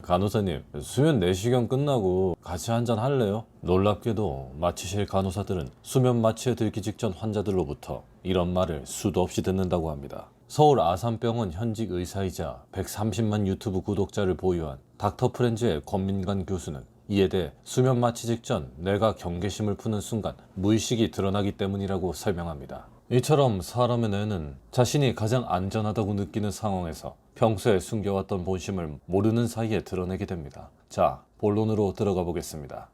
간호사님, 수면 내시경 끝나고 같이 한잔 할래요? 놀랍게도 마취실 간호사들은 수면 마취에 들기 직전 환자들로부터 이런 말을 수도 없이 듣는다고 합니다. 서울 아산병원 현직 의사이자 130만 유튜브 구독자를 보유한 닥터 프렌즈의 권민관 교수는 이에 대해 수면 마취 직전 뇌가 경계심을 푸는 순간 무의식이 드러나기 때문이라고 설명합니다. 이처럼 사람의 뇌는 자신이 가장 안전하다고 느끼는 상황에서 평소에 숨겨왔던 본심을 모르는 사이에 드러내게 됩니다. 자, 본론으로 들어가 보겠습니다.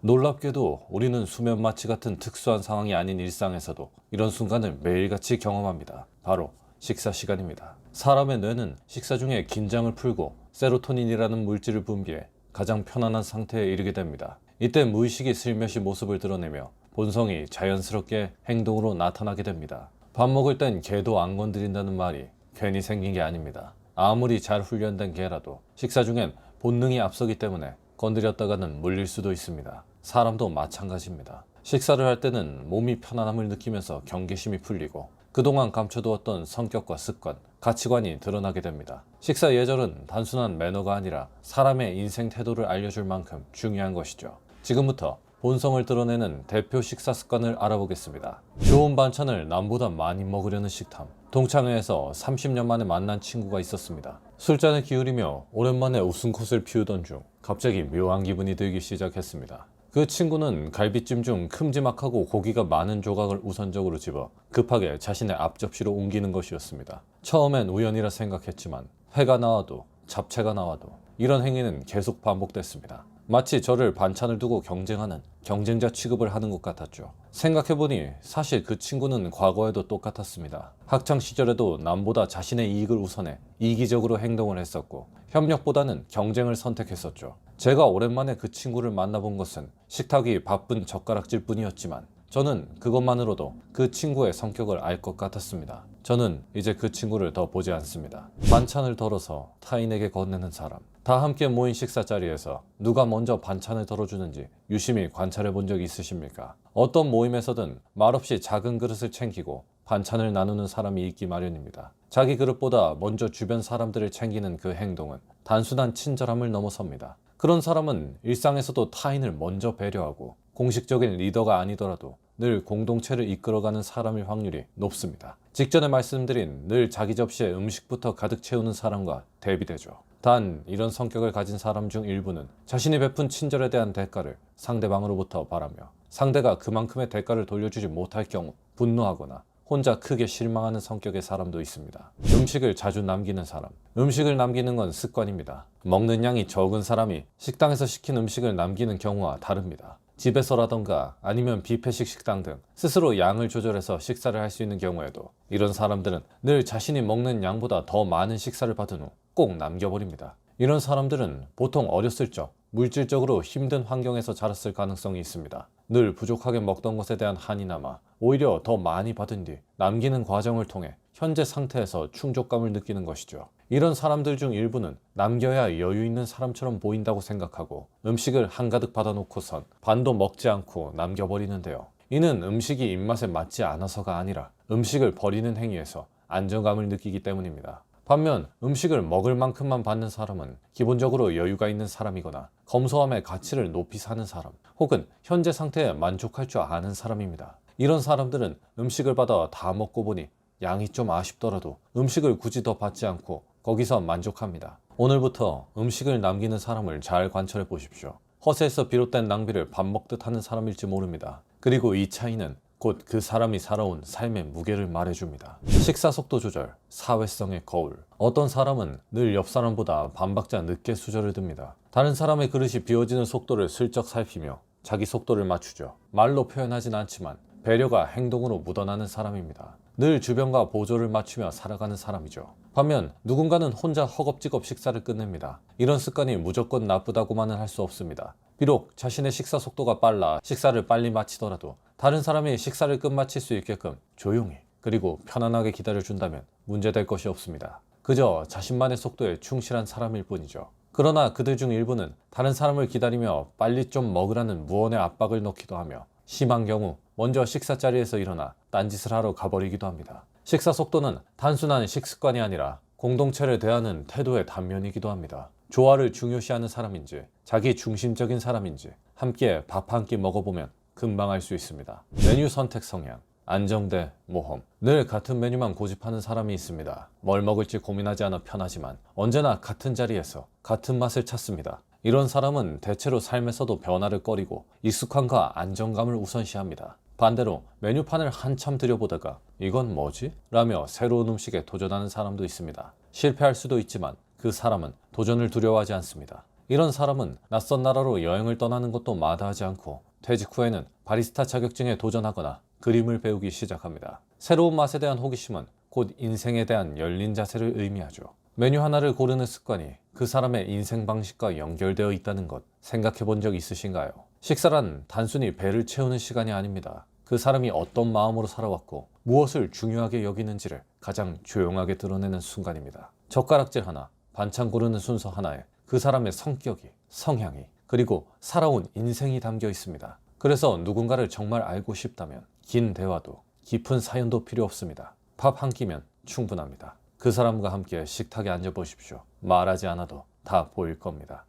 놀랍게도 우리는 수면 마취 같은 특수한 상황이 아닌 일상에서도 이런 순간을 매일같이 경험합니다. 바로 식사 시간입니다. 사람의 뇌는 식사 중에 긴장을 풀고 세로토닌이라는 물질을 분비해 가장 편안한 상태에 이르게 됩니다. 이때 무의식이 슬며시 모습을 드러내며 본성이 자연스럽게 행동으로 나타나게 됩니다. 밥 먹을 땐 개도 안 건드린다는 말이 괜히 생긴 게 아닙니다. 아무리 잘 훈련된 개라도 식사 중엔 본능이 앞서기 때문에 건드렸다가는 물릴 수도 있습니다. 사람도 마찬가지입니다. 식사를 할 때는 몸이 편안함을 느끼면서 경계심이 풀리고 그동안 감춰두었던 성격과 습관, 가치관이 드러나게 됩니다. 식사 예절은 단순한 매너가 아니라 사람의 인생 태도를 알려줄 만큼 중요한 것이죠. 지금부터 본성을 드러내는 대표 식사 습관을 알아보겠습니다. 좋은 반찬을 남보다 많이 먹으려는 식탐. 동창회에서 30년 만에 만난 친구가 있었습니다. 술잔을 기울이며 오랜만에 웃음꽃을 피우던 중 갑자기 묘한 기분이 들기 시작했습니다. 그 친구는 갈비찜 중 큼지막하고 고기가 많은 조각을 우선적으로 집어 급하게 자신의 앞접시로 옮기는 것이었습니다. 처음엔 우연이라 생각했지만 회가 나와도 잡채가 나와도 이런 행위는 계속 반복됐습니다. 마치 저를 반찬을 두고 경쟁하는 경쟁자 취급을 하는 것 같았죠. 생각해보니 사실 그 친구는 과거에도 똑같았습니다. 학창시절에도 남보다 자신의 이익을 우선해 이기적으로 행동을 했었고 협력보다는 경쟁을 선택했었죠. 제가 오랜만에 그 친구를 만나본 것은 식탁이 바쁜 젓가락질 뿐이었지만 저는 그것만으로도 그 친구의 성격을 알 것 같았습니다. 저는 이제 그 친구를 더 보지 않습니다. 반찬을 덜어서 타인에게 건네는 사람. 다 함께 모인 식사 자리에서 누가 먼저 반찬을 덜어주는지 유심히 관찰해 본 적이 있으십니까? 어떤 모임에서든 말없이 작은 그릇을 챙기고 반찬을 나누는 사람이 있기 마련입니다. 자기 그릇보다 먼저 주변 사람들을 챙기는 그 행동은 단순한 친절함을 넘어섭니다. 그런 사람은 일상에서도 타인을 먼저 배려하고 공식적인 리더가 아니더라도 늘 공동체를 이끌어가는 사람일 확률이 높습니다. 직전에 말씀드린 늘 자기 접시에 음식부터 가득 채우는 사람과 대비되죠. 단 이런 성격을 가진 사람 중 일부는 자신이 베푼 친절에 대한 대가를 상대방으로부터 바라며 상대가 그만큼의 대가를 돌려주지 못할 경우 분노하거나 혼자 크게 실망하는 성격의 사람도 있습니다. 음식을 자주 남기는 사람. 음식을 남기는 건 습관입니다. 먹는 양이 적은 사람이 식당에서 시킨 음식을 남기는 경우와 다릅니다. 집에서라던가 아니면 뷔페식 식당 등 스스로 양을 조절해서 식사를 할 수 있는 경우에도 이런 사람들은 늘 자신이 먹는 양보다 더 많은 식사를 받은 후 꼭 남겨버립니다. 이런 사람들은 보통 어렸을 적 물질적으로 힘든 환경에서 자랐을 가능성이 있습니다. 늘 부족하게 먹던 것에 대한 한이 남아 오히려 더 많이 받은 뒤 남기는 과정을 통해 현재 상태에서 충족감을 느끼는 것이죠. 이런 사람들 중 일부는 남겨야 여유 있는 사람처럼 보인다고 생각하고 음식을 한가득 받아놓고선 반도 먹지 않고 남겨버리는데요. 이는 음식이 입맛에 맞지 않아서가 아니라 음식을 버리는 행위에서 안정감을 느끼기 때문입니다. 반면 음식을 먹을 만큼만 받는 사람은 기본적으로 여유가 있는 사람이거나 검소함의 가치를 높이 사는 사람, 혹은 현재 상태에 만족할 줄 아는 사람입니다. 이런 사람들은 음식을 받아 다 먹고 보니 양이 좀 아쉽더라도 음식을 굳이 더 받지 않고 거기서 만족합니다. 오늘부터 음식을 남기는 사람을 잘 관찰해 보십시오. 허세에서 비롯된 낭비를 밥 먹듯 하는 사람일지 모릅니다. 그리고 이 차이는 곧 그 사람이 살아온 삶의 무게를 말해줍니다. 식사 속도 조절, 사회성의 거울. 어떤 사람은 늘 옆 사람보다 반박자 늦게 수저를 듭니다. 다른 사람의 그릇이 비워지는 속도를 슬쩍 살피며 자기 속도를 맞추죠. 말로 표현하진 않지만 배려가 행동으로 묻어나는 사람입니다. 늘 주변과 보조를 맞추며 살아가는 사람이죠. 반면 누군가는 혼자 허겁지겁 식사를 끝냅니다. 이런 습관이 무조건 나쁘다고만은 할 수 없습니다. 비록 자신의 식사 속도가 빨라 식사를 빨리 마치더라도 다른 사람이 식사를 끝마칠 수 있게끔 조용히 그리고 편안하게 기다려준다면 문제될 것이 없습니다. 그저 자신만의 속도에 충실한 사람일 뿐이죠. 그러나 그들 중 일부는 다른 사람을 기다리며 빨리 좀 먹으라는 무언의 압박을 넣기도 하며 심한 경우 먼저 식사 자리에서 일어나 딴짓을 하러 가버리기도 합니다. 식사 속도는 단순한 식습관이 아니라 공동체를 대하는 태도의 단면이기도 합니다. 조화를 중요시하는 사람인지, 자기 중심적인 사람인지 함께 밥 한 끼 먹어보면 금방 알 수 있습니다. 메뉴 선택 성향, 안정돼 모험. 늘 같은 메뉴만 고집하는 사람이 있습니다. 뭘 먹을지 고민하지 않아 편하지만 언제나 같은 자리에서 같은 맛을 찾습니다. 이런 사람은 대체로 삶에서도 변화를 꺼리고 익숙함과 안정감을 우선시합니다. 반대로 메뉴판을 한참 들여보다가 이건 뭐지? 라며 새로운 음식에 도전하는 사람도 있습니다. 실패할 수도 있지만 그 사람은 도전을 두려워하지 않습니다. 이런 사람은 낯선 나라로 여행을 떠나는 것도 마다하지 않고 퇴직 후에는 바리스타 자격증에 도전하거나 그림을 배우기 시작합니다. 새로운 맛에 대한 호기심은 곧 인생에 대한 열린 자세를 의미하죠. 메뉴 하나를 고르는 습관이 그 사람의 인생 방식과 연결되어 있다는 것 생각해 본 적 있으신가요? 식사란 단순히 배를 채우는 시간이 아닙니다. 그 사람이 어떤 마음으로 살아왔고 무엇을 중요하게 여기는지를 가장 조용하게 드러내는 순간입니다. 젓가락질 하나, 반찬 고르는 순서 하나에 그 사람의 성격이, 성향이, 그리고 살아온 인생이 담겨 있습니다. 그래서 누군가를 정말 알고 싶다면 긴 대화도 깊은 사연도 필요 없습니다. 밥 한 끼면 충분합니다. 그 사람과 함께 식탁에 앉아 보십시오. 말하지 않아도 다 보일 겁니다.